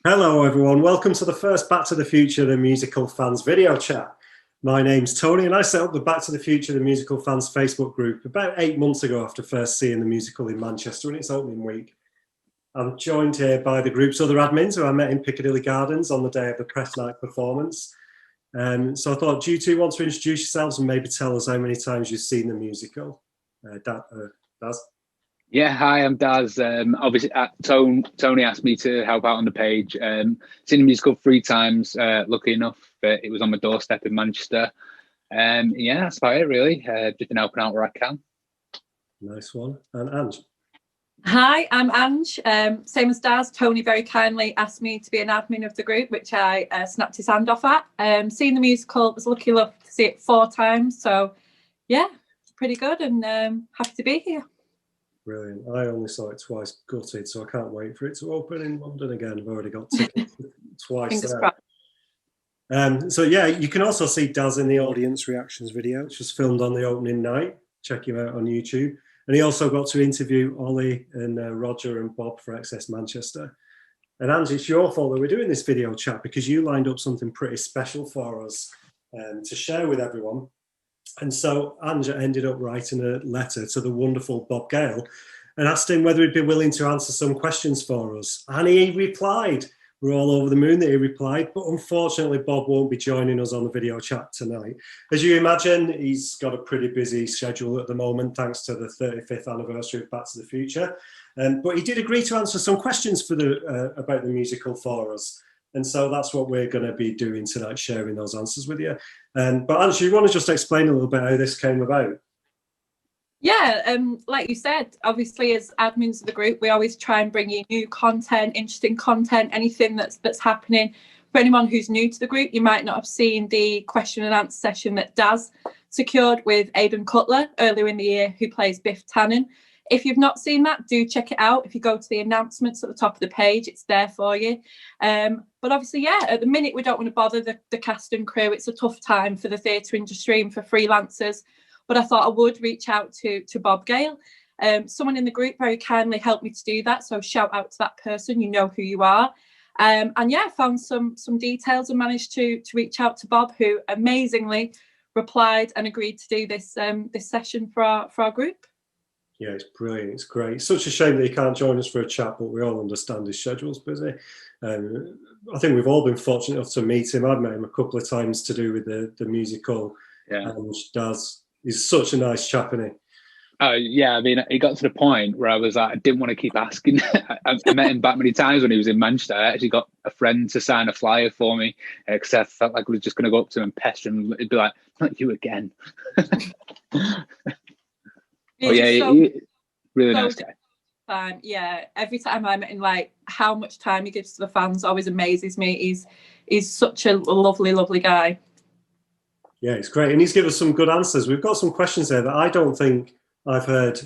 Hello everyone, welcome to the first Back to the Future the Musical Fans video chat. My name's Tony and I set up the Back to the Future the Musical Fans Facebook group about 8 months ago after first seeing the musical in Manchester in its opening week. I'm joined here by the group's other admins who I met in Piccadilly Gardens on the day of the press night performance. So I thought, do you two want to introduce yourselves and maybe tell us how many times you've seen the musical? Daz? Yeah, hi, I'm Daz. Obviously, Tony asked me to help out on the page. Seen the musical 3 times. Lucky enough, it was on my doorstep in Manchester. Yeah, that's about it, really. Just been helping out where I can. Nice one. And Ange? Hi, I'm Ange. Same as Daz, Tony very kindly asked me to be an admin of the group, which I snapped his hand off at. Seen the musical, was lucky enough to see it 4 times. So, yeah, pretty good and happy to be here. Brilliant. I only saw it twice, gutted, so I can't wait for it to open in London again. I've already got tickets twice there. So yeah, you can also see Daz in the audience reactions video, which was filmed on the opening night. Check him out on YouTube. And he also got to interview Ollie and Roger and Bob for Excess Manchester. And Angie, it's your fault that we're doing this video chat because you lined up something pretty special for us to share with everyone. And so Ange ended up writing a letter to the wonderful Bob Gale and asked him whether he'd be willing to answer some questions for us. And he replied. We're all over the moon that he replied, but unfortunately Bob won't be joining us on the video chat tonight. As you imagine, he's got a pretty busy schedule at the moment, thanks to the 35th anniversary of Back to the Future. But he did agree to answer some questions for about the musical for us. And so that's what we're going to be doing tonight, sharing those answers with you. But Ange, you want to just explain a little bit how this came about? Yeah, like you said, obviously as admins of the group, we always try and bring you new content, interesting content, anything that's happening. For anyone who's new to the group, you might not have seen the question and answer session that Daz secured with Aidan Cutler earlier in the year, who plays Biff Tannen. If you've not seen that, do check it out. If you go to the announcements at the top of the page, it's there for you. But obviously, yeah, at the minute, we don't want to bother the cast and crew. It's a tough time for the theatre industry and for freelancers. But I thought I would reach out to Bob Gale. Someone in the group very kindly helped me to do that. So shout out to that person. You know who you are. And yeah, found some details and managed to reach out to Bob, who amazingly replied and agreed to do this session for our group. Yeah, it's brilliant. It's great. It's such a shame that he can't join us for a chat, but we all understand his schedule's busy. I think we've all been fortunate enough to meet him. I've met him a couple of times to do with the musical. Yeah. And Daz, he's such a nice chap, isn't he? Oh, yeah. I mean, it got to the point where I was like, I didn't want to keep asking. I met him back many times when he was in Manchester. I actually got a friend to sign a flyer for me because I felt like I was just going to go up to him and pester him. It'd be like, not you again. Oh yeah, really nice guy. Yeah, every time I met him, like how much time he gives to the fans always amazes me. He's such a lovely guy. Yeah, it's great. And he's given us some good answers. We've got some questions there that I don't think I've heard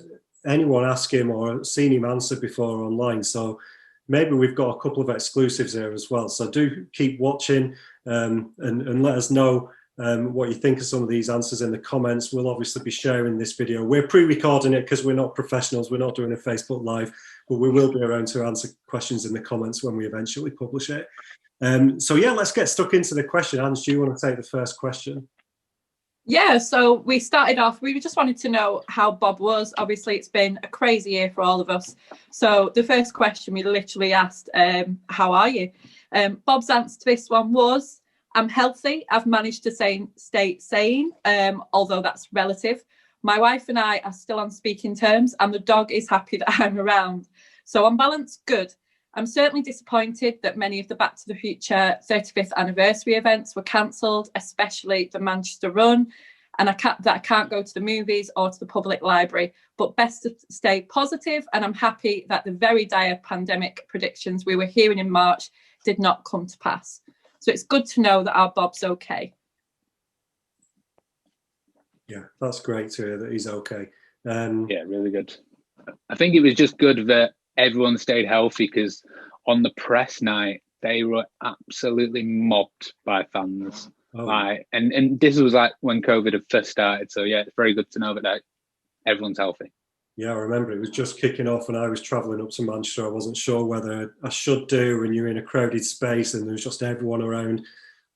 anyone ask him or seen him answer before online. So maybe we've got a couple of exclusives there as well. So do keep watching and let us know what you think of some of these answers in the comments. We'll obviously be sharing this video. We're pre-recording it because we're not professionals. We're not doing a Facebook Live, but we will be around to answer questions in the comments when we eventually publish it. So yeah, let's get stuck into the question. Ange, do you want to take the first question? Yeah, so we started off, we just wanted to know how Bob was. Obviously, it's been a crazy year for all of us. So the first question we literally asked, how are you? Bob's answer to this one was, I'm healthy. I've managed to stay sane, although that's relative. My wife and I are still on speaking terms, and the dog is happy that I'm around. So on balance, good. I'm certainly disappointed that many of the Back to the Future 35th anniversary events were cancelled, especially the Manchester run, and I can't go to the movies or to the public library. But best to stay positive, and I'm happy that the very dire pandemic predictions we were hearing in March did not come to pass. So it's good to know that our Bob's okay. Yeah, that's great to hear that he's okay. Yeah, really good. I think it was just good that everyone stayed healthy because on the press night, they were absolutely mobbed by fans. Oh. And this was like when COVID had first started. So yeah, it's very good to know that everyone's healthy. Yeah, I remember it was just kicking off and I was travelling up to Manchester. I wasn't sure whether I should do, and you're in a crowded space and there's just everyone around,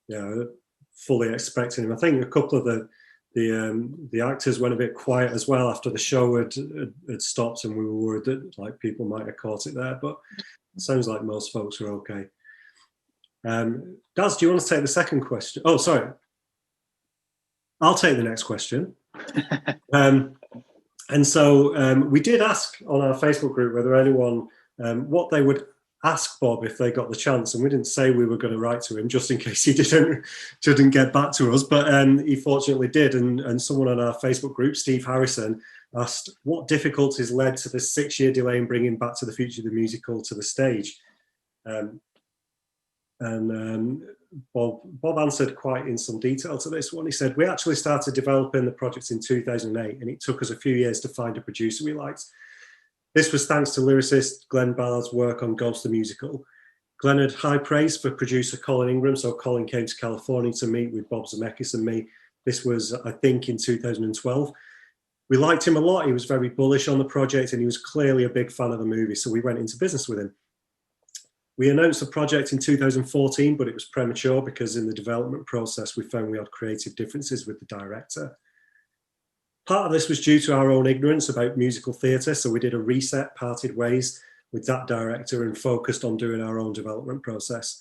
you know, fully expecting him. I think a couple of the actors went a bit quiet as well after the show had stopped, and we were worried that like people might have caught it there, but it sounds like most folks were okay. Daz, do you want to take the second question? Oh, sorry. I'll take the next question. And so we did ask on our Facebook group whether anyone, what they would ask Bob if they got the chance. And we didn't say we were going to write to him just in case he didn't get back to us. But he fortunately did. And someone on our Facebook group, Steve Harrison, asked what difficulties led to the 6-year delay in bringing Back to the Future, the musical, to the stage. Bob answered quite in some detail to this one. He said, we actually started developing the project in 2008 and it took us a few years to find a producer we liked. This was thanks to lyricist Glenn Ballard's work on Ghost the Musical. Glenn had high praise for producer Colin Ingram, so Colin came to California to meet with Bob Zemeckis and me. This was, I think, in 2012. We liked him a lot. He was very bullish on the project and he was clearly a big fan of the movie, so we went into business with him. We announced the project in 2014, but it was premature because in the development process, we found we had creative differences with the director. Part of this was due to our own ignorance about musical theatre, so we did a reset, parted ways with that director and focused on doing our own development process.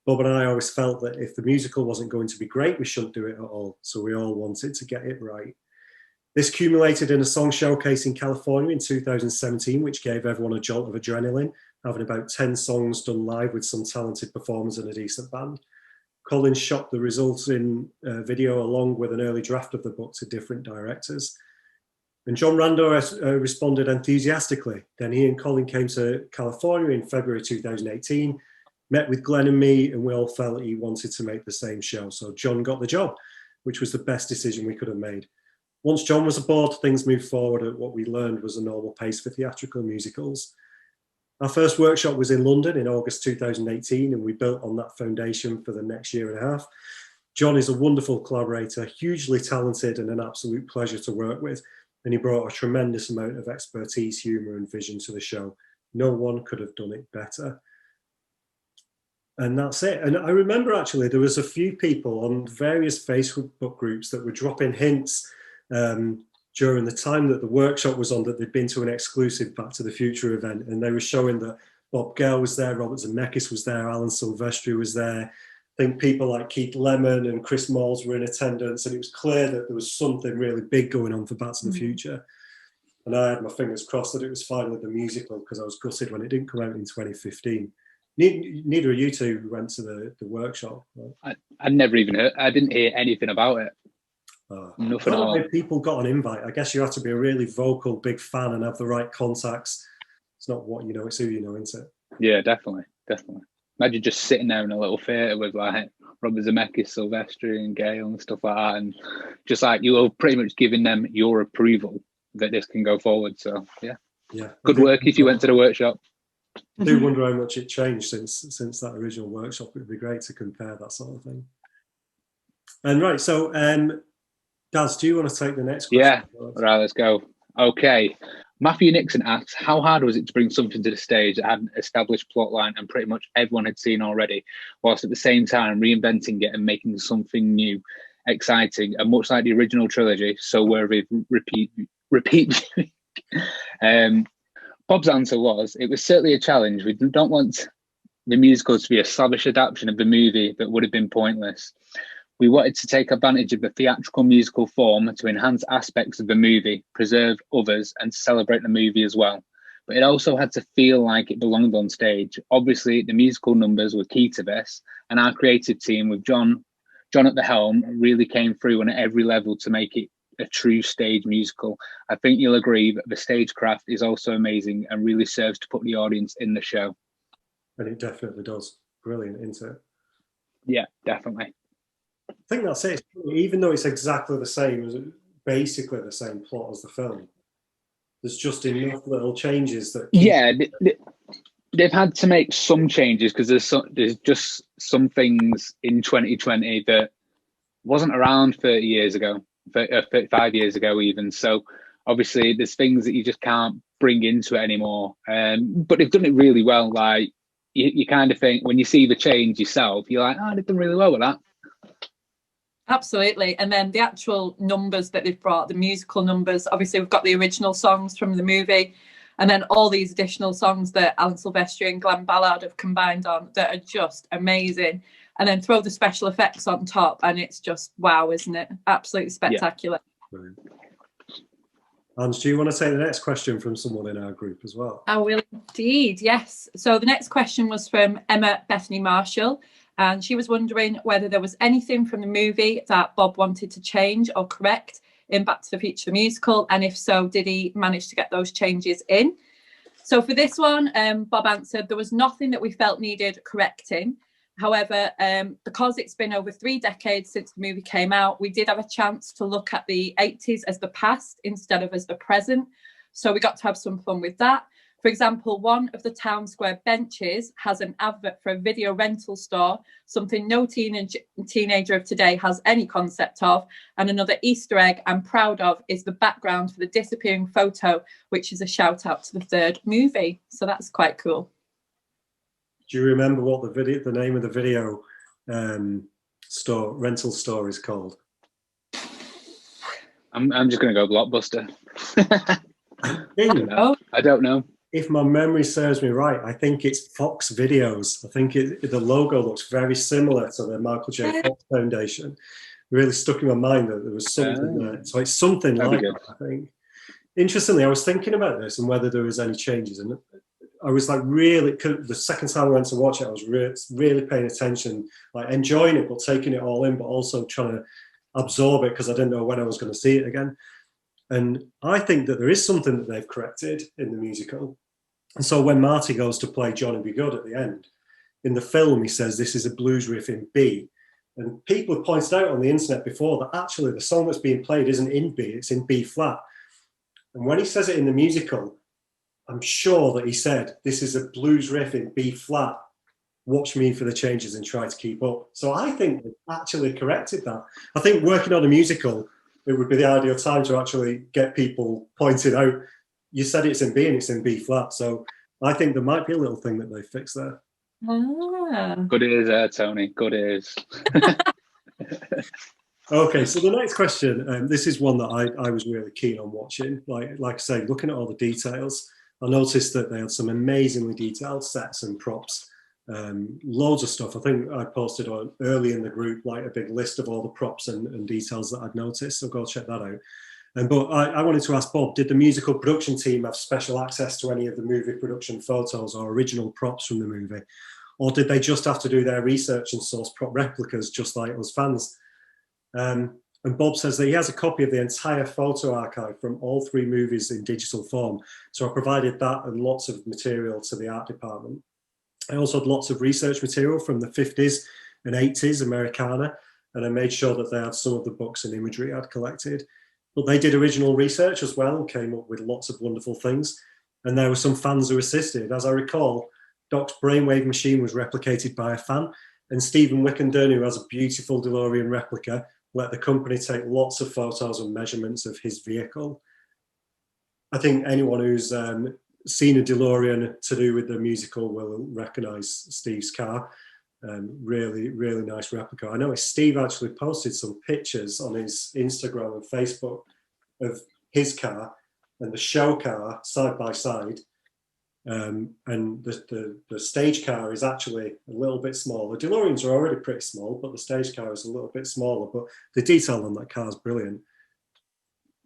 Bob and I always felt that if the musical wasn't going to be great, we shouldn't do it at all, so we all wanted to get it right. This culminated in a song showcase in California in 2017, which gave everyone a jolt of adrenaline, having about 10 songs done live with some talented performers and a decent band. Colin shot the resulting video along with an early draft of the book to different directors. And John Rando responded enthusiastically. Then he and Colin came to California in February 2018, met with Glenn and me, and we all felt he wanted to make the same show. So John got the job, which was the best decision we could have made. Once John was aboard, things moved forward at what we learned was a normal pace for theatrical musicals. Our first workshop was in London in August 2018, and we built on that foundation for the next year and a half. John is a wonderful collaborator, hugely talented and an absolute pleasure to work with, and he brought a tremendous amount of expertise, humour and vision to the show. No one could have done it better. And that's it. And I remember actually there was a few people on various Facebook groups that were dropping hints during the time that the workshop was on that they'd been to an exclusive Back to the Future event, and they were showing that Bob Gale was there, Robert Zemeckis was there, Alan Silvestri was there. I think people like Keith Lemon and Chris Moles were in attendance, and it was clear that there was something really big going on for Back to the Future. And I had my fingers crossed that it was finally the musical, because I was gutted when it didn't come out in 2015. Neither of you two went to the workshop, right? I'd never even heard, I didn't hear anything about it. Nothing at all. People got an invite. I guess you have to be a really vocal, big fan and have the right contacts. It's not what you know, it's who you know, isn't it? Yeah, definitely. Imagine just sitting there in a little theatre with like Robert Zemeckis, Silvestri and Gale and stuff like that, and just like you were pretty much giving them your approval that this can go forward. So yeah. Good work if you went to the workshop. I do wonder how much it changed since that original workshop. It would be great to compare that sort of thing. And right, so Daz, do you want to take the next question? Yeah, right, let's go. Okay. Matthew Nixon asks, how hard was it to bring something to the stage that had an established plotline and pretty much everyone had seen already, whilst at the same time reinventing it and making something new, exciting, and much like the original trilogy, so worthy of repeat viewing? Bob's answer was, it was certainly a challenge. We don't want the musical to be a slavish adaptation of the movie that would have been pointless. We wanted to take advantage of the theatrical musical form to enhance aspects of the movie, preserve others, and celebrate the movie as well. But it also had to feel like it belonged on stage. Obviously, the musical numbers were key to this, and our creative team with John at the helm really came through on every level to make it a true stage musical. I think you'll agree that the stagecraft is also amazing and really serves to put the audience in the show. And it definitely does. Brilliant, isn't it? Yeah, definitely. I think that's it. Even though it's exactly the same, as basically the same plot as the film, there's just enough little changes that. Yeah, they've had to make some changes because there's just some things in 2020 that wasn't around 30 years ago, 35 years ago even. So obviously there's things that you just can't bring into it anymore. But they've done it really well. Like you kind of think when you see the change yourself, you're like, oh, they've done really well with that. Absolutely. And then the actual numbers that they've brought, the musical numbers, obviously we've got the original songs from the movie, and then all these additional songs that Alan Silvestri and Glenn Ballard have combined on that are just amazing. And then throw the special effects on top, and it's just wow, isn't it? Absolutely spectacular. Yeah. Hans, do you want to take the next question from someone in our group as well? I will indeed, yes. So the next question was from Emma Bethany Marshall, and she was wondering whether there was anything from the movie that Bob wanted to change or correct in Back to the Future the musical, and if so, did he manage to get those changes in? So for this one, Bob answered, there was nothing that we felt needed correcting. However, because it's been over 3 decades since the movie came out, we did have a chance to look at the 80s as the past instead of as the present. So we got to have some fun with that. For example, one of the town square benches has an advert for a video rental store, something no teenager of today has any concept of. And another Easter egg I'm proud of is the background for the disappearing photo, which is a shout out to the 3rd movie. So that's quite cool. Do you remember what the name of the video rental store is called? I'm just going to go Blockbuster. I don't know. If my memory serves me right, I think it's Fox Videos. I think the logo looks very similar to the Michael J. Fox Foundation. Really stuck in my mind that there was something there. So it's something like that, I think. Interestingly, I was thinking about this and whether there was any changes. And I was like really, the second time I went to watch it, I was really paying attention, like enjoying it, but taking it all in, but also trying to absorb it because I didn't know when I was going to see it again. And I think that there is something that they've corrected in the musical. And so when Marty goes to play Johnny Be Good at the end, in the film, he says this is a blues riff in B. And people have pointed out on the internet before that actually the song that's being played isn't in B, it's in B flat. And when he says it in the musical, I'm sure that he said, this is a blues riff in B flat. Watch me for the changes and try to keep up. So I think they've actually corrected that. I think working on a musical, it would be the ideal time to actually get people pointed out. You said it's in B and it's in B flat. So I think there might be a little thing that they fixed there. Ah. Good ears, Tony. Good ears. Okay, so the next question, this is one that I was really keen on watching. Like I say, looking at all the details, I noticed that they had some amazingly detailed sets and props, loads of stuff. I think I posted on early in the group, like a big list of all the props and details that I'd noticed. So go check that out. But I wanted to ask Bob, did the musical production team have special access to any of the movie production photos or original props from the movie? Or did they just have to do their research and source prop replicas just like us fans? And Bob says that he has a copy of the entire photo archive from all 3 movies in digital form. So I provided that and lots of material to the art department. I also had lots of research material from the 50s and 80s Americana, and I made sure that they had some of the books and imagery I'd collected. But they did original research as well and came up with lots of wonderful things. And there were some fans who assisted. As I recall, Doc's brainwave machine was replicated by a fan, and Stephen Wickenden, who has a beautiful DeLorean replica, let the company take lots of photos and measurements of his vehicle. I think anyone who's seen a DeLorean to do with the musical will recognise Steve's car. Really, really nice replica. I know Steve actually posted some pictures on his Instagram and Facebook of his car and the show car side by side. And the stage car is actually a little bit smaller. DeLoreans are already pretty small, but the stage car is a little bit smaller. But the detail on that car is brilliant.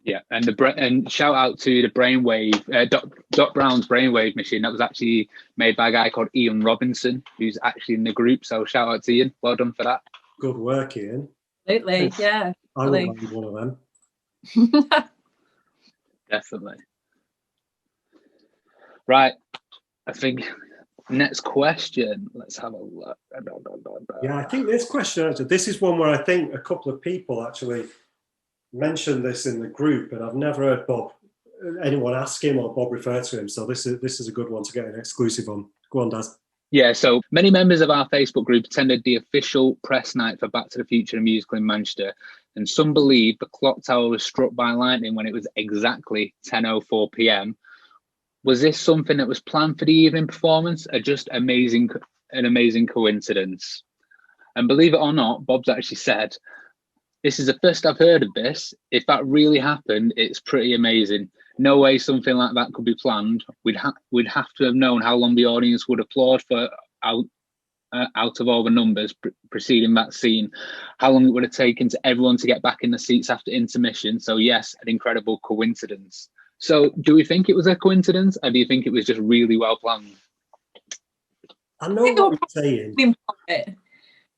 Yeah, and shout out to the brainwave, Doc Brown's brainwave machine. That was actually made by a guy called Ian Robinson, who's actually in the group. So shout out to Ian. Well done for that. Good work, Ian. Absolutely, yeah. I would like one of them. Definitely. Right, I think next question. Let's have a look. Yeah, I think this question, this is one where I think a couple of people actually mentioned this in the group, and I've never heard anyone ask him or Bob refer to him. So this is a good one to get an exclusive on. Go on, Daz. Yeah, so many members of our Facebook group attended the official press night for Back to the Future, the musical in Manchester, and some believe the clock tower was struck by lightning when it was exactly 10:04 p.m. Was this something that was planned for the evening performance, or just an amazing coincidence? And believe it or not, Bob's actually said, "This is the first I've heard of this. If that really happened, it's pretty amazing. No way something like that could be planned. We'd have to have known how long the audience would applaud for out of all the numbers preceding that scene, how long it would have taken to everyone to get back in the seats after intermission. So yes, an incredible coincidence." So do we think it was a coincidence, or do you think it was just really well planned? I know what you're saying.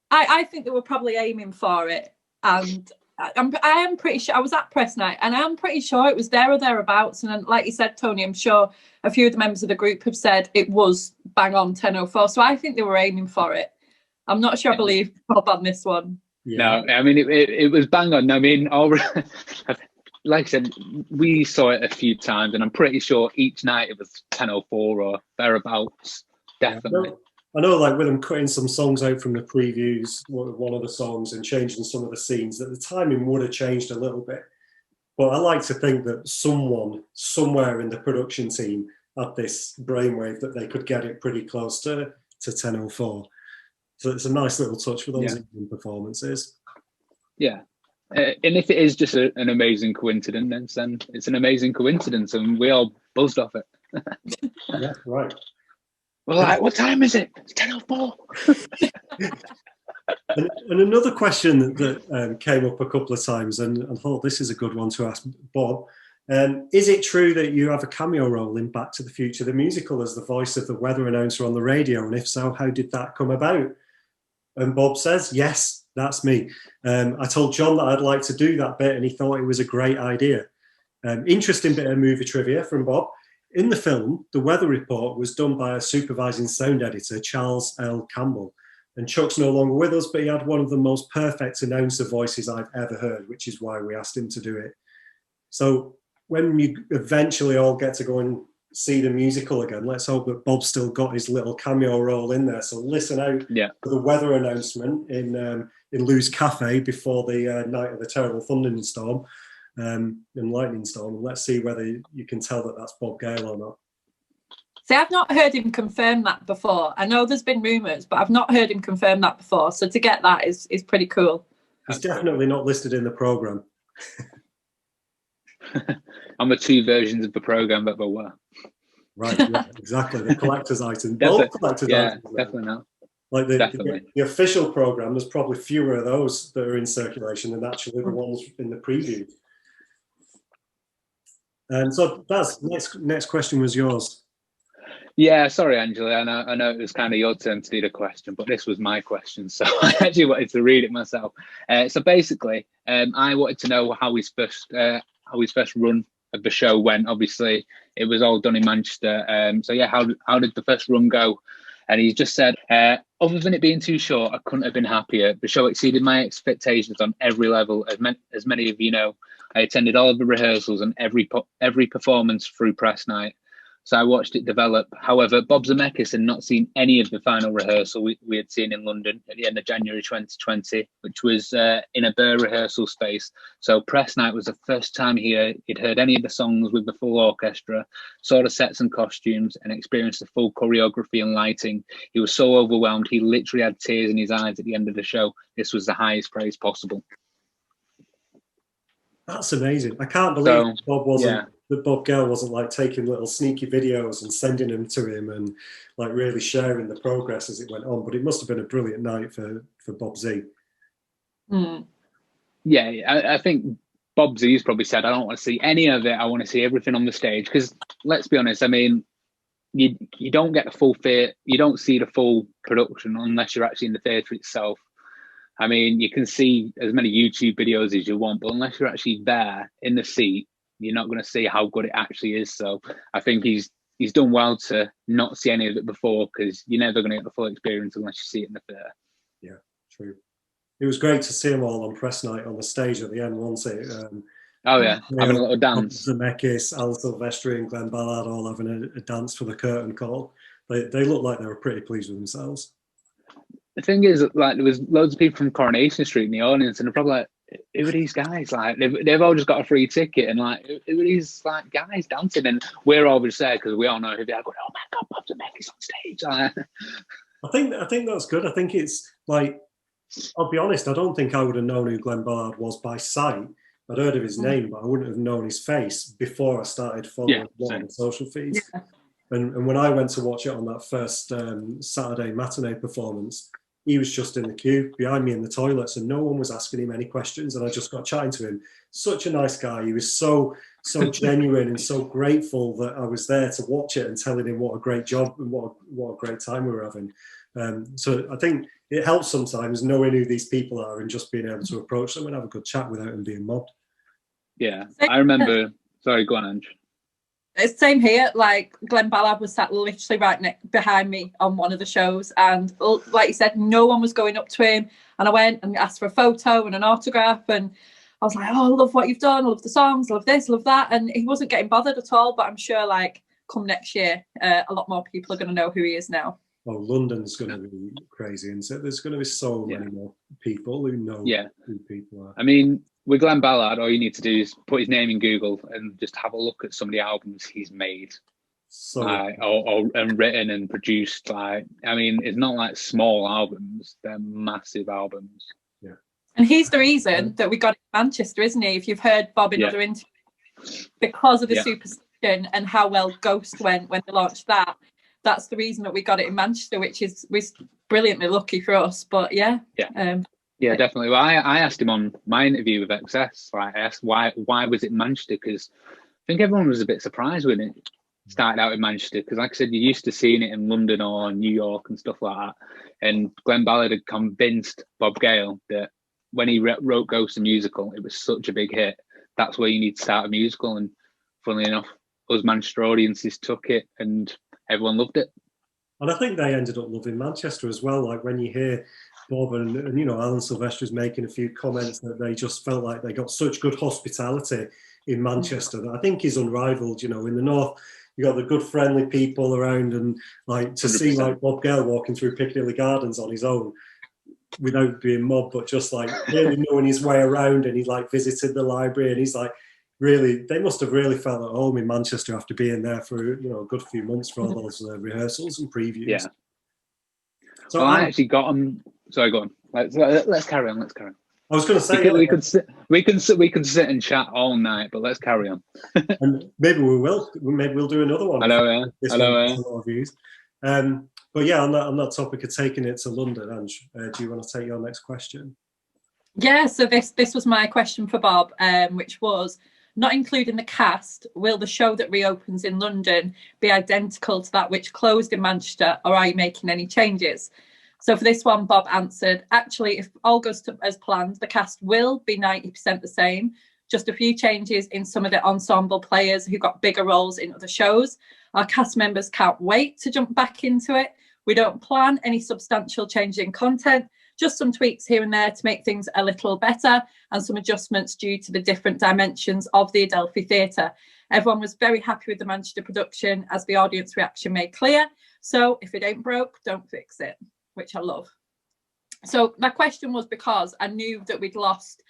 I think they were probably aiming for it, and I am pretty sure I was at press night, and I'm pretty sure it was there or thereabouts. And like you said, Tony, I'm sure a few of the members of the group have said it was bang on 10:04. So I think they were aiming for it. I'm not sure I believe Bob on this one. Yeah. No, I mean it was bang on. I mean, like I said, we saw it a few times, and I'm pretty sure each night it was 10:04 or thereabouts. Definitely. Yeah, I know, like with them cutting some songs out from the previews, one of the songs, and changing some of the scenes, that the timing would have changed a little bit. But I like to think that someone somewhere in the production team had this brainwave that they could get it pretty close to 10:04. So it's a nice little touch for those evening performances. Yeah. And if it is just an amazing coincidence, then it's an amazing coincidence, and we all buzzed off it. Yeah, right. We're like, what time is it? It's 10:04. And another question that came up a couple of times, and I thought this is a good one to ask Bob. Is it true that you have a cameo role in Back to the Future, the musical, as the voice of the weather announcer on the radio? And if so, how did that come about? And Bob says, yes, that's me. I told John that I'd like to do that bit, and he thought it was a great idea. Interesting bit of movie trivia from Bob. In the film, the weather report was done by a supervising sound editor, Charles L. Campbell. And Chuck's no longer with us, but he had one of the most perfect announcer voices I've ever heard, which is why we asked him to do it. So when you eventually all get to go and see the musical again, let's hope that Bob's still got his little cameo role in there. So listen out for the weather announcement in Lou's Cafe before the night of the terrible thunderstorm and lightning storm. And let's see whether you can tell that that's Bob Gale or not. See, I've not heard him confirm that before. I know there's been rumours, but I've not heard him confirm that before. So to get that is pretty cool. He's definitely not listed in the programme. On the two versions of the programme that there were. Right, yeah, exactly. The collector's item. Both collector's items. Definitely not. Like the official programme, there's probably fewer of those that are in circulation than actually the ones in the preview. And so that's next question was yours. Yeah, sorry, Angela. I know it was kind of your turn to do the question, but this was my question, so I actually wanted to read it myself. So basically, I wanted to know how his first run of the show went. Obviously, it was all done in Manchester. So yeah, how did the first run go? And he just said, other than it being too short, I couldn't have been happier. The show exceeded my expectations on every level. As many of you know, I attended all of the rehearsals and every performance through press night. So I watched it develop. However, Bob Zemeckis had not seen any of the final rehearsal we had seen in London at the end of January 2020, which was in a bare rehearsal space. So press night was the first time he'd heard any of the songs with the full orchestra, saw the sets and costumes, and experienced the full choreography and lighting. He was so overwhelmed, he literally had tears in his eyes at the end of the show. This was the highest praise possible. That's amazing. I can't believe that Bob Gale wasn't like taking little sneaky videos and sending them to him and like really sharing the progress as it went on. But it must have been a brilliant night for Bob Z. Mm. Yeah, I think Bob Z's probably said, I don't want to see any of it. I want to see everything on the stage. Because let's be honest, I mean, you don't get the full you don't see the full production unless you're actually in the theatre itself. I mean, you can see as many YouTube videos as you want, but unless you're actually there in the seat, you're not going to see how good it actually is. So I think he's done well to not see any of it before, because you're never going to get the full experience unless you see it in the theatre. Yeah, true. It was great to see them all on press night on the stage at the end, wasn't it? Oh yeah, having a little Gale, dance. Zemeckis, Alan Silvestri and Glenn Ballard all having a dance for the curtain call. They look like they were pretty pleased with themselves. The thing is, like, there was loads of people from Coronation Street in the audience, and they're probably like, "Who are these guys? Like, they've all just got a free ticket, and like, who are these like guys dancing?" And we're all just there because we all know who they are. Going, "Oh my god, Bob Zemeckis on stage!" Like, I think that's good. I think it's like, I'll be honest, I don't think I would have known who Glenn Ballard was by sight. I'd heard of his name, but I wouldn't have known his face before I started following him on the social feeds. Yeah. And when I went to watch it on that first Saturday matinee performance, he was just in the queue behind me in the toilets, and no one was asking him any questions. And I just got chatting to him. Such a nice guy. He was so genuine and so grateful that I was there to watch it and telling him what a great job and what a great time we were having. So I think it helps sometimes knowing who these people are and just being able to approach them and have a good chat without them being mobbed. yeah, I remember. Sorry, go on, Ange. It's same here. Like Glenn Ballard was sat literally right behind me on one of the shows, and like you said, no one was going up to him. And I went and asked for a photo and an autograph, and I was like, "Oh, I love what you've done. I love the songs. I love this. I love that." And he wasn't getting bothered at all. But I'm sure, like, come next year, a lot more people are going to know who he is now. Oh, London's going to be crazy, and so there's going to be so many more people who know who people are. I mean, with Glenn Ballard, all you need to do is put his name in Google and just have a look at some of the albums he's made, and written and produced. Like, I mean, it's not like small albums; they're massive albums. Yeah, and he's the reason that we got it in Manchester, isn't he? If you've heard Bob in other interviews, because of the Superstition and how well Ghost went when they launched that. That's the reason that we got it in Manchester, which is brilliantly lucky for us. But yeah, definitely. Well, I asked him on my interview with XS. Like, I asked why was it Manchester? Because I think everyone was a bit surprised when it started out in Manchester. Because, like I said, you're used to seeing it in London or New York and stuff like that. And Glenn Ballard had convinced Bob Gale that when he wrote Ghost the musical, it was such a big hit. That's where you need to start a musical. And funnily enough, us Manchester audiences took it and everyone loved it. And I think they ended up loving Manchester as well. Like when you hear Bob and Alan Silvestri's making a few comments that they just felt like they got such good hospitality in Manchester that I think is unrivaled. In the north, you got the good friendly people around, and like to 100%. See like Bob Gale walking through Piccadilly Gardens on his own without being mobbed, but just like really knowing his way around, and he like visited the library, and he's like, really, they must have really felt at home in Manchester after being there for a good few months for all those rehearsals and previews. Yeah. So I actually got them. Sorry, go on. Let's carry on. I was going to say we can sit and chat all night, but let's carry on. And maybe we will. Maybe we'll do another one. I know. A lot of views. But yeah, on that topic of taking it to London, Ange, do you want to take your next question? Yeah. So this was my question for Bob, which was, not including the cast, will the show that reopens in London be identical to that which closed in Manchester, or are you making any changes? So for this one, Bob answered, actually, if all goes as planned, the cast will be 90% the same, just a few changes in some of the ensemble players who got bigger roles in other shows. Our cast members can't wait to jump back into it. We don't plan any substantial change in content, just some tweaks here and there to make things a little better, and some adjustments due to the different dimensions of the Adelphi Theatre. Everyone was very happy with the Manchester production, as the audience reaction made clear. So if it ain't broke, don't fix it, which I love. So my question was because I knew that we'd lost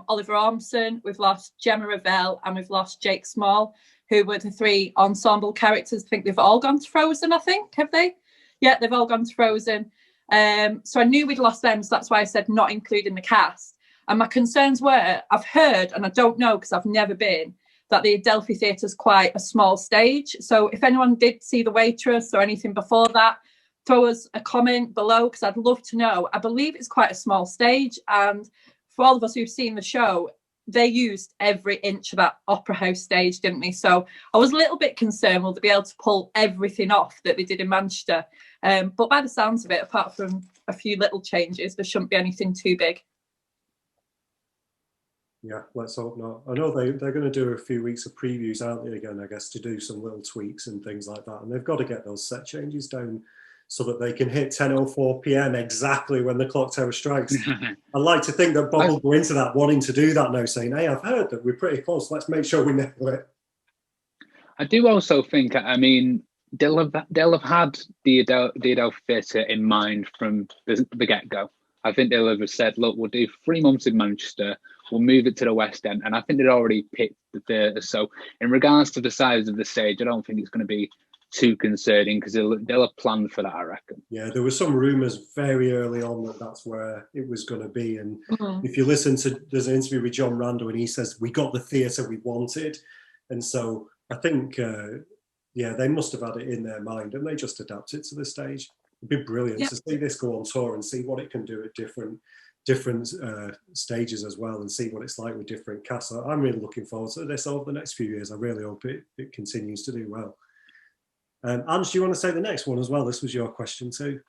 Oliver Ormson, we've lost Gemma Revell, and we've lost Jake Small, who were the three ensemble characters. I think they've all gone to Frozen, have they? Yeah, they've all gone to Frozen. So I knew we'd lost them, so that's why I said not including the cast. And my concerns were, I've heard, and I don't know because I've never been, that the Adelphi Theatre is quite a small stage. So if anyone did see The Waitress or anything before that, throw us a comment below, because I'd love to know. I believe it's quite a small stage, and for all of us who've seen the show, they used every inch of that Opera House stage, didn't they? So I was a little bit concerned will they be able to pull everything off that they did in Manchester. But by the sounds of it, apart from a few little changes, there shouldn't be anything too big. Yeah, let's hope not. I know they're going to do a few weeks of previews, aren't they, again, I guess, to do some little tweaks and things like that. And they've got to get those set changes down so that they can hit 10:04 p.m. exactly when the clock tower strikes. I like to think that Bob will go into that wanting to do that now, saying, hey, I've heard that we're pretty close. Let's make sure we nail it. I do also think, I mean, they'll have had the Adele Theatre in mind from the get-go. I think they'll have said, look, we'll do 3 months in Manchester, we'll move it to the West End, and I think they'd already picked the theatre. So in regards to the size of the stage, I don't think it's going to be too concerning, because they'll have planned for that, I reckon. Yeah, there were some rumours very early on that that's where it was going to be. And if you listen to, there's an interview with John Rando, and he says, we got the theatre we wanted. And so I think, yeah, they must have had it in their mind, and they just adapt it to the stage. It'd be brilliant to see this go on tour and see what it can do at different stages as well, and see what it's like with different casts. I'm really looking forward to this over the next few years. I really hope it continues to do well. Ange, do you want to say the next one as well? This was your question too.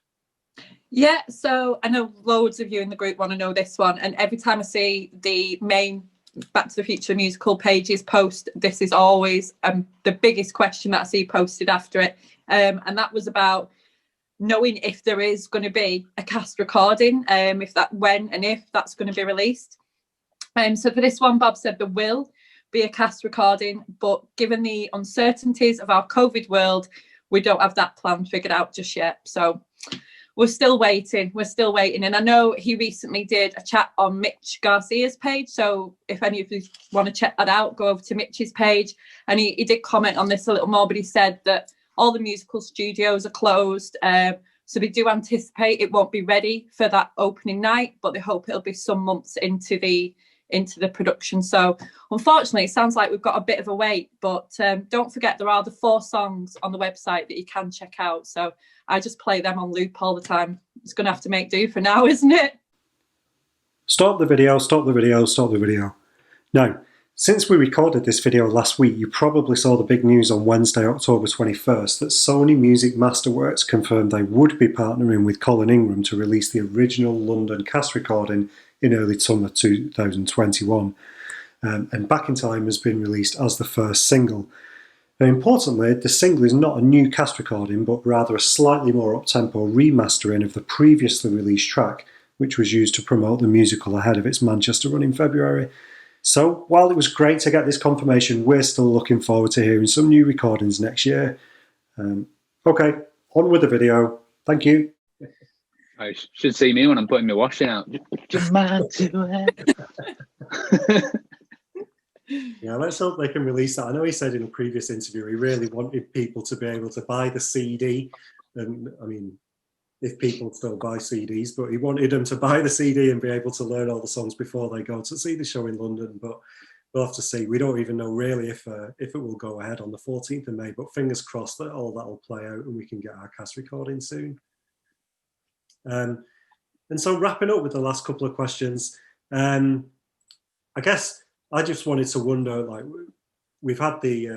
Yeah, so I know loads of you in the group want to know this one, and every time I see the main Back to the Future musical pages post, this is always the biggest question that I see posted after it, and that was about knowing if there is going to be a cast recording, when and if that's going to be released. So for this one, Bob said there will be a cast recording, but given the uncertainties of our COVID world, we don't have that plan figured out just yet. So we're still waiting. And I know he recently did a chat on Mitch Garcia's page. So if any of you want to check that out, go over to Mitch's page. And he did comment on this a little more, but he said that all the musical studios are closed. So they do anticipate it won't be ready for that opening night, but they hope it'll be some months into the production. So unfortunately, it sounds like we've got a bit of a wait, but don't forget there are the 4 songs on the website that you can check out. So I just play them on loop all the time. It's going to have to make do for now, isn't it? Stop the video, stop the video, stop the video. Now, since we recorded this video last week, you probably saw the big news on Wednesday, October 21st, that Sony Music Masterworks confirmed they would be partnering with Colin Ingram to release the original London cast recording in early summer 2021. And Back in Time has been released as the first single. Now, importantly, the single is not a new cast recording, but rather a slightly more up-tempo remastering of the previously released track, which was used to promote the musical ahead of its Manchester run in February. So, while it was great to get this confirmation, we're still looking forward to hearing some new recordings next year. Okay, on with the video. Thank you. I should see me when I'm putting my washing out. Just mad to it. Yeah, let's hope they can release that. I know he said in a previous interview he really wanted people to be able to buy the CD. And I mean, if people still buy CDs, but he wanted them to buy the CD and be able to learn all the songs before they go to see the show in London. But we'll have to see. We don't even know really if it will go ahead on the 14th of May, but fingers crossed that all that will play out and we can get our cast recording soon. And so wrapping up with the last couple of questions, I guess I just wanted to wonder, like, we've had the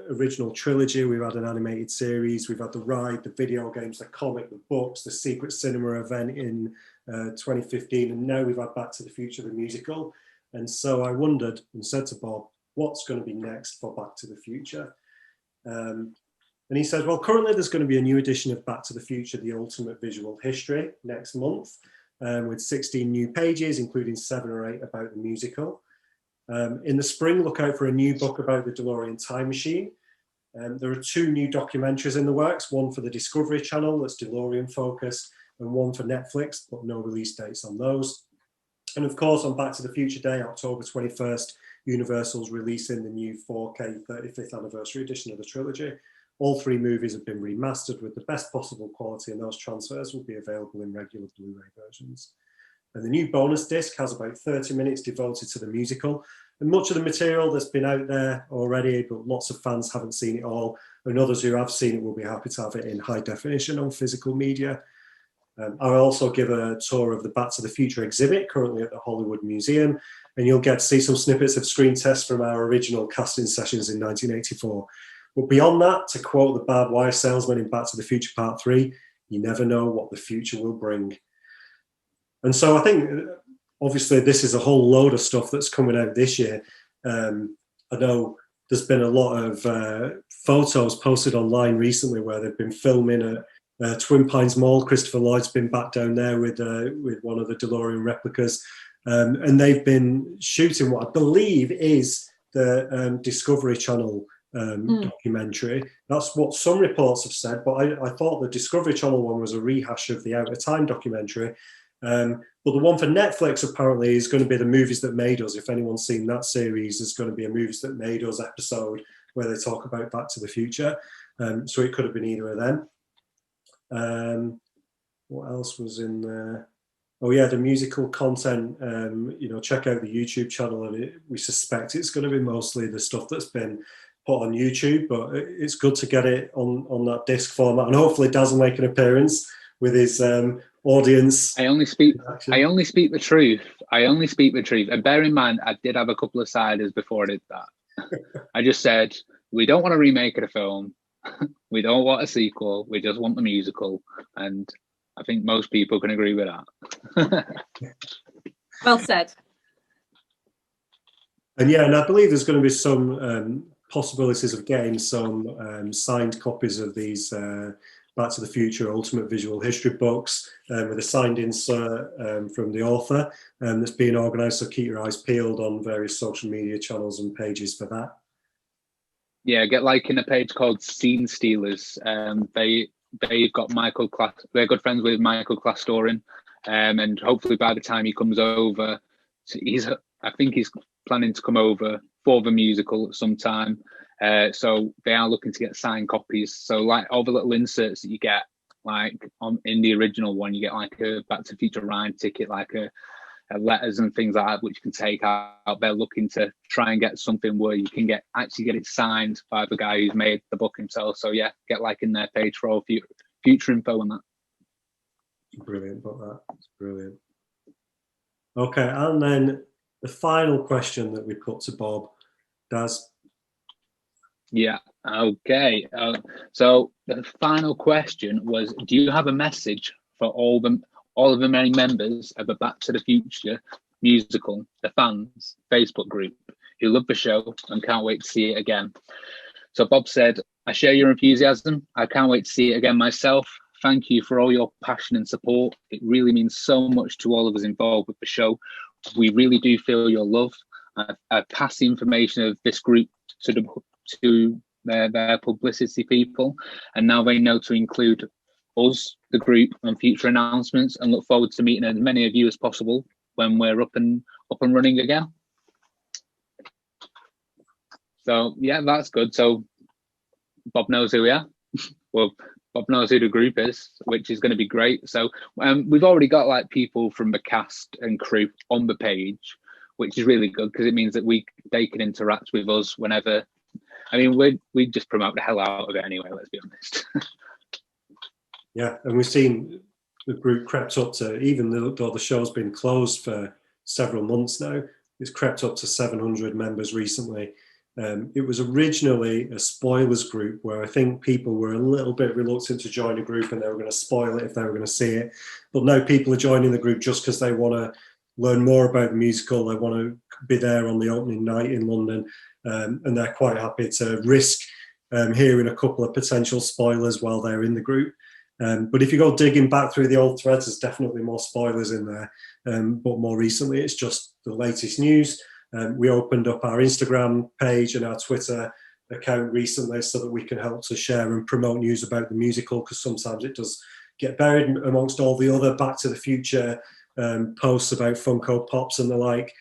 original trilogy, we've had an animated series, we've had the ride, the video games, the comic, the books, the Secret Cinema event in 2015, and now we've had Back to the Future, the musical. And so I wondered and said to Bob, what's going to be next for Back to the Future? And he said, well, currently there's going to be a new edition of Back to the Future, The Ultimate Visual History, next month, with 16 new pages, including 7 or 8 about the musical. In the spring, look out for a new book about the DeLorean time machine. There are 2 new documentaries in the works, one for the Discovery Channel that's DeLorean focused, and one for Netflix, but no release dates on those. And of course, on Back to the Future Day, October 21st, Universal's releasing the new 4K 35th anniversary edition of the trilogy. All 3 movies have been remastered with the best possible quality, and those transfers will be available in regular Blu-ray versions. And the new bonus disc has about 30 minutes devoted to the musical. And much of the material that's been out there already, but lots of fans haven't seen it all. And others who have seen it will be happy to have it in high definition on physical media. I'll also give a tour of the Back to the Future exhibit currently at the Hollywood Museum. And you'll get to see some snippets of screen tests from our original casting sessions in 1984. But beyond that, to quote the barbed wire salesman in Back to the Future Part 3, you never know what the future will bring. And so I think, obviously, this is a whole load of stuff that's coming out this year. I know there's been a lot of photos posted online recently where they've been filming Twin Pines Mall, Christopher Lloyd's been back down there with one of the DeLorean replicas, and they've been shooting what I believe is the Discovery Channel documentary. That's what some reports have said, but I thought the Discovery Channel one was a rehash of the Out of Time documentary. But the one for Netflix apparently is going to be The Movies That Made Us. If anyone's seen that series, there's going to be a Movies That Made Us episode where they talk about Back to the Future. So it could have been either of them. What else was in there? Oh yeah, the musical content. Check out the YouTube channel, and we suspect it's going to be mostly the stuff that's been put on YouTube, but it's good to get it on that disc format, and hopefully Daz will make an appearance with his audience. I only speak the truth. And bear in mind, I did have a couple of siders before I did that. I just said, we don't want to remake a film. We don't want a sequel. We just want the musical. And I think most people can agree with that. Well said. And yeah, and I believe there's going to be some possibilities of getting some signed copies of these Back to the Future Ultimate Visual History books with a signed insert from the author that's being organised, so keep your eyes peeled on various social media channels and pages for that. Yeah, get like in a page called Scene Stealers. They've got Michael Class. They're good friends with Michael Clastorin, and hopefully by the time he comes over, I think he's planning to come over for the musical at some time. So they are looking to get signed copies. So like all the little inserts that you get, like in the original one, you get like a Back to the Future ride ticket, like a letters and things like that, which you can take out. They're looking to try and get something where you can actually get it signed by the guy who's made the book himself. So yeah, get like in their page for all future info on that. Brilliant about that. It's brilliant. Okay, and then the final question that we put to Bob, Daz. Yeah, okay. So the final question was, do you have a message for all of the many members of the Back to the Future musical, the fans Facebook group, who love the show and can't wait to see it again? So Bob said, I share your enthusiasm. I can't wait to see it again myself. Thank you for all your passion and support. It really means so much to all of us involved with the show. We really do feel your love. I pass the information of this group to their publicity people, and now they know to include us, the group, on future announcements, and look forward to meeting as many of you as possible when we're up and running again. So yeah, that's good. So Bob knows who we are. Well, Bob knows who the group is, which is going to be great. So we've already got like people from the cast and crew on the page, which is really good because it means that they can interact with us whenever. I mean, we just promote the hell out of it anyway, let's be honest. Yeah, and we've seen the group crept up to, even though the show's been closed for several months now, it's crept up to 700 members recently. It was originally a spoilers group where I think people were a little bit reluctant to join a group and they were going to spoil it if they were going to see it. But now people are joining the group just because they want to learn more about the musical. They want to be there on the opening night in London, and they're quite happy to risk hearing a couple of potential spoilers while they're in the group. But if you go digging back through the old threads, there's definitely more spoilers in there. But more recently, it's just the latest news. We opened up our Instagram page and our Twitter account recently so that we can help to share and promote news about the musical, because sometimes it does get buried amongst all the other Back to the Future posts about Funko Pops and the like.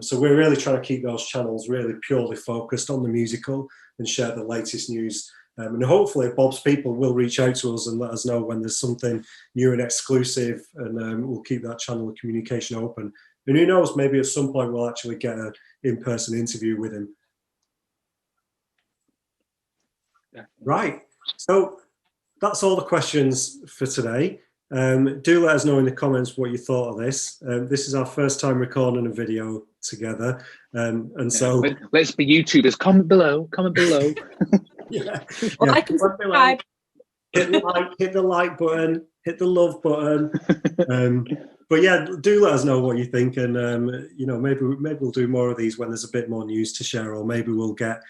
So we're really trying to keep those channels really purely focused on the musical and share the latest news. And hopefully Bob's people will reach out to us and let us know when there's something new and exclusive, and we'll keep that channel of communication open. And who knows, maybe at some point we'll actually get an in-person interview with him. Yeah. Right, so that's all the questions for today. Do let us know in the comments what you thought of this. This is our first time recording a video together. And so... Let's be YouTubers. Comment below. Yeah. Like and subscribe. Hit the like button, hit the love button. But yeah, do let us know what you think, and maybe we'll do more of these when there's a bit more news to share, or maybe we'll get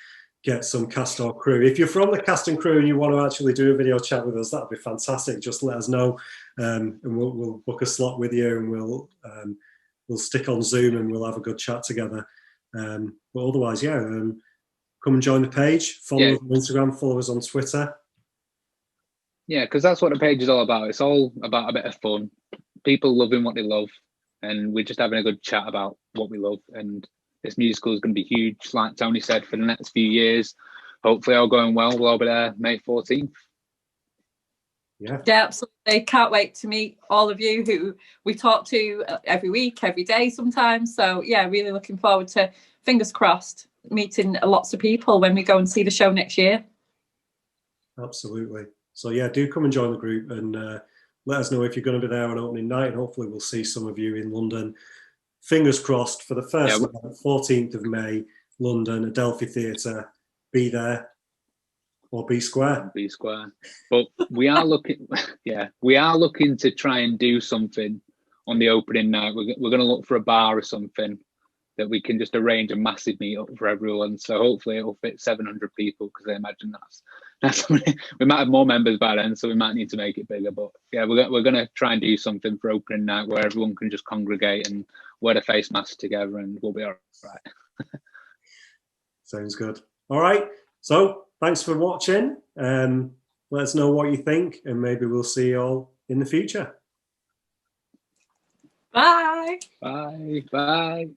get some cast or crew. If you're from the cast and crew and you want to actually do a video chat with us, that'd be fantastic. Just let us know, and we'll book a slot with you, and we'll stick on Zoom and we'll have a good chat together. But otherwise, yeah, come and join the page. Follow us on Instagram. Follow us on Twitter. Yeah, because that's what the page is all about. It's all about a bit of fun, people loving what they love, and we're just having a good chat about what we love. And this musical is going to be huge, like Tony said, for the next few years. Hopefully, all going well. We'll all be there May 14th. Yeah, absolutely. Can't wait to meet all of you who we talk to every week, every day sometimes. So yeah, really looking forward to, fingers crossed, meeting lots of people when we go and see the show next year. absolutely. So yeah, do come and join the group, and let us know if you're going to be there on opening night, and hopefully we'll see some of you in London. Fingers crossed for the first night, 14th of May, London, Adelphi Theatre. Be there or be square. Be square. But we are looking, we are looking to try and do something on the opening night. We're going to look for a bar or something that we can just arrange a massive meetup for everyone. So hopefully it'll fit 700 people, because I imagine that's we might have more members by then, so we might need to make it bigger. But yeah, we're going to try and do something for opening night where everyone can just congregate and wear the face mask together, and we'll be all right. Sounds good. All right. So thanks for watching. Let us know what you think, and maybe we'll see you all in the future. Bye. Bye.